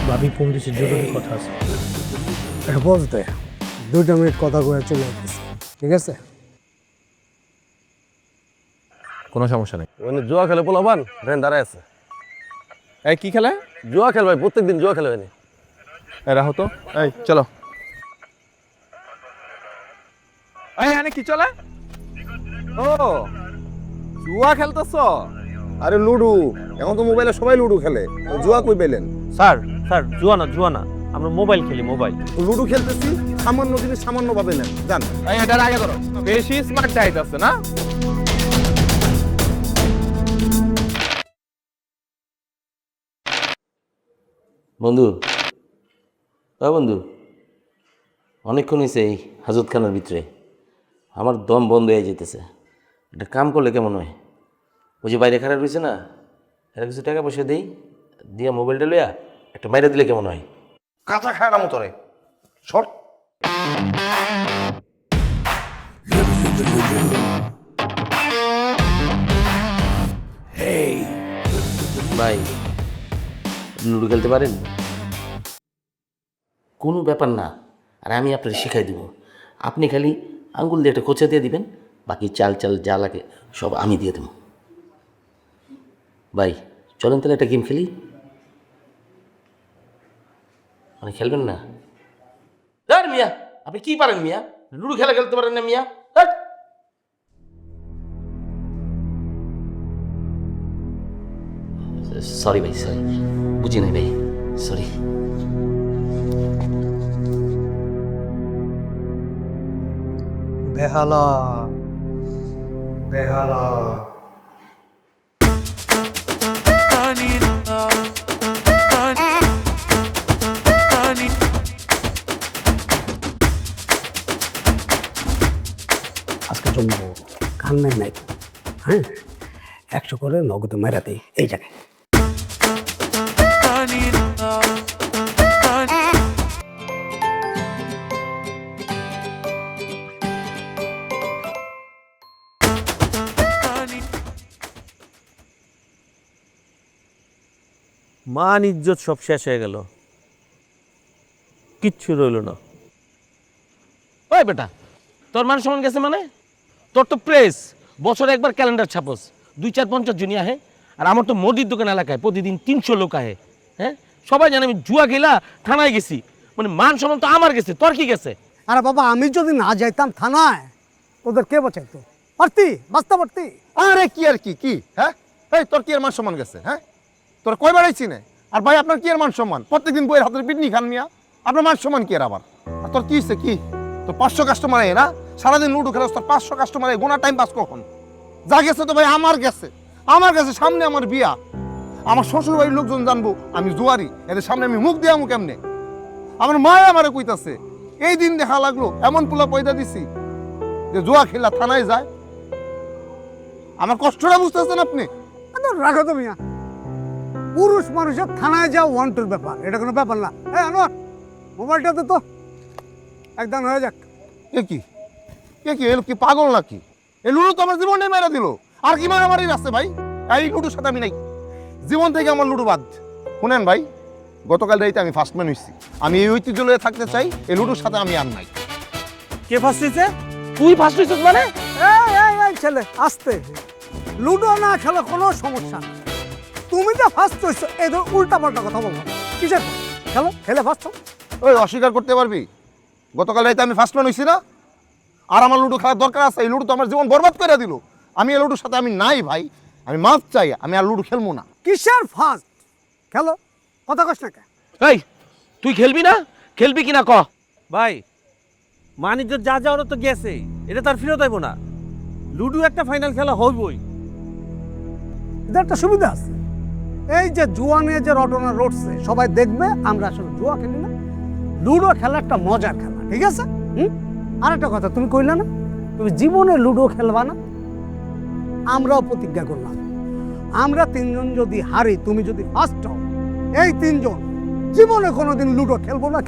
ভাবি ফোন দিচ্ছে, জরুরি কথা আছে। বলতে 2 মিনিট কথা কয়ে চলে আসতেছি, ঠিক আছে? কোনো সমস্যা নেই। মানে জুয়া খেলে পোলাবান রেন দাঁড়ায় আছে। এই কি খেলা? জুয়া খেল ভাই, প্রত্যেকদিন জুয়া খেলে হয়নি। এই রাহো তো, এই চলো। এই এনে কি চলে? ও জুয়া খেলতেছ? আরে লুডু, এখন তো মোবাইলে সবাই লুডু খেলে, জুয়া কই পেলেন? স্যার স্যার জুয়া না, আমরা মোবাইল খেলি, মোবাইল। লুডু খেলতেছি, সামান্য জিনিস সামান্য ভাবে নেন, জান। এই এটার আগে ধরো, বেশি স্মার্ট টাইট আছে না? বন্ধু, বন্ধু, অনেকক্ষণ হয়েছে এই হাজতখানার ভিতরে, আমার দম বন্ধ হয়ে যেতেছে। একটা কাম করলে কেমন হয়? ওই যে বাইরে খারাপ রয়েছে না, এরা কিছু টাকা পয়সা দিই, দিয়া মোবাইলটা লইয়া একটা বাইরে দিলে কেমন হয়? কাঁচা খায় না মতো রে, শর্ট। ভাই, লুডো খেলতে পারেন? কোনো ব্যাপার না, আর আমি আপনাকে শিখাই দিব। আপনি খালি আঙ্গুল দিয়ে একটা খোঁচা দিয়ে দিবেন, বাকি চাল যা লাগে সব আমি দিয়ে দেব। ভাই চলেন তাহলে একটা গেম খেলি। মানে খেলবেন না? ধর মিয়া, আপনি কি পারেন মিয়া? লুডো খেলা খেলতে পারেন না মিয়া? সরি ভাই, সরি, বুঝি নাই ভাই, সরি। বেহালা বেহালা আজকে জমবো, কান্নাই নাই। হ্যাঁ, 100 করে নগদ মেরাতে এই জায়গায়। মান ইজ্জত সব শেষ হয়ে গেল, কিচ্ছু রইল না। ওই বেটা, তোর মান সম্মান গেছে মানে? তোর তো প্রেস বছরে একবার ক্যালেন্ডার ছাপস, 2-4-50 জনই আহে, আর আমার তো মুদির দোকান এলাকায় প্রতিদিন 300 লোক আহে। হ্যাঁ, সবাই জানে আমি জুয়া খেলা থানায় গেছি, মানে মান সম্মান তো আমার গেছে, তোর কি গেছে? আরে বাবা, আমি যদি না যাইতাম থানায়, তোদের কে বাঁচাইতো? বাঁচতে পারতি। আরে কি আর কি কি, হ্যাঁ? এই তোর কি আর মান সম্মান গেছে? হ্যাঁ, তোর কয় বাড়াইছি না? আর ভাই আপনার কি আর মান সম্মান? প্রত্যেকদিন বইয়ের হাতের পিটনি খান মিয়া, আপনার মান সম্মান কি আর আবার? আর তোর কি হচ্ছে কি? তোর 500 কাস্টমার আয় না, সারাদিন লুডো খেলাস, তোর 500 কাস্টমার আয়, গোনা টাইম পাস কখন? যা গেছে তো ভাই আমার গেছে, সামনে আমার বিয়া, আমার শ্বশুর বাড়ির লোকজন জানবো আমি জুয়ারি, এদের সামনে আমি মুখ দিয়ে আমু কেমনে? আমার মা আমারে কইতাছে, এই দিন দেখা লাগলো এমন পোলা পয়দা দিছি যে জুয়া খেলা থানায় যায়। আমার কষ্টটা বুঝতেছেন আপনি? রাখো তো মিয়া, পুরুষ মানুষের থানায় যাওয়া ওয়ান্টের ব্যাপার, এটা কোনো ব্যাপার না। হ্যাঁ আনোয়ার, মোবাইলটাতে তো একদম হয়ে যাক। এ কি এলো কি পাগল নাকি? এই লুডো তো আমার জীবনে মেরা দিল, আর কি মারামারি আছে ভাই? এই লুডোর সাথে আমি নাই, জীবন থেকে আমার লুডো বাদ। শুনেন ভাই, গতকাল রাইতে আমি ফার্স্ট ম্যান হইছি, আমি এই ঐতিহ্য লয়ে থাকতে চাই, এই লুডোর সাথে আমি আর নাই। কে ফার্স্ট হয়েছে? তুই ফার্স্ট হইছিস মানে? এই ছেলে আস্তে, লুডো না খেলে কোনো সমস্যা না। তুমি যে ফার্স্ট হইছো, এই ধর উল্টা পাল্টা কথা বলবো না। কিসের খেলো, খেলে ফার্স্ট হও। ওই অস্বীকার করতে পারবি গতকাল রাইতে আমি ফার্স্ট ম্যান হইছি না? আর আমার লুডো খেলার দরকার আছে? এই লুডো তো আমার জীবন বরবাদ করে দিল। আমি এই লুডোর সাথে আমি নাই ভাই, আমি মাফ চাই, আমি আর লুডো খেলবো না। কিসের ফার্স্ট? খেলো, কথা কস না কে? এই তুই খেলবি না? খেলবি কিনা ক? ভাই মান ইজ্জত যা যাওয়ার তো গেছে, এটা তার ফিরত আইব না। লুডো একটা ফাইনাল খেলা হইবই। এদের একটা সুবিধা আছে, এই যে জুয়া নিয়ে যে রটনা রটছে সবাই দেখবে আমরা আসলে জুয়া খেলি না, লুডো খেলা একটা মজার খেলা, ঠিক আছে? আর একটা কথা তুমি কইলে না তুমি জীবনে লুডো খেলবা না, আমরাও প্রতিজ্ঞা করলাম, আমরা 3 জন যদি হারি, তুমি যদি ফার্স্ট হও, এই 3 জন জীবনে কোনোদিন লুডো খেলবো না।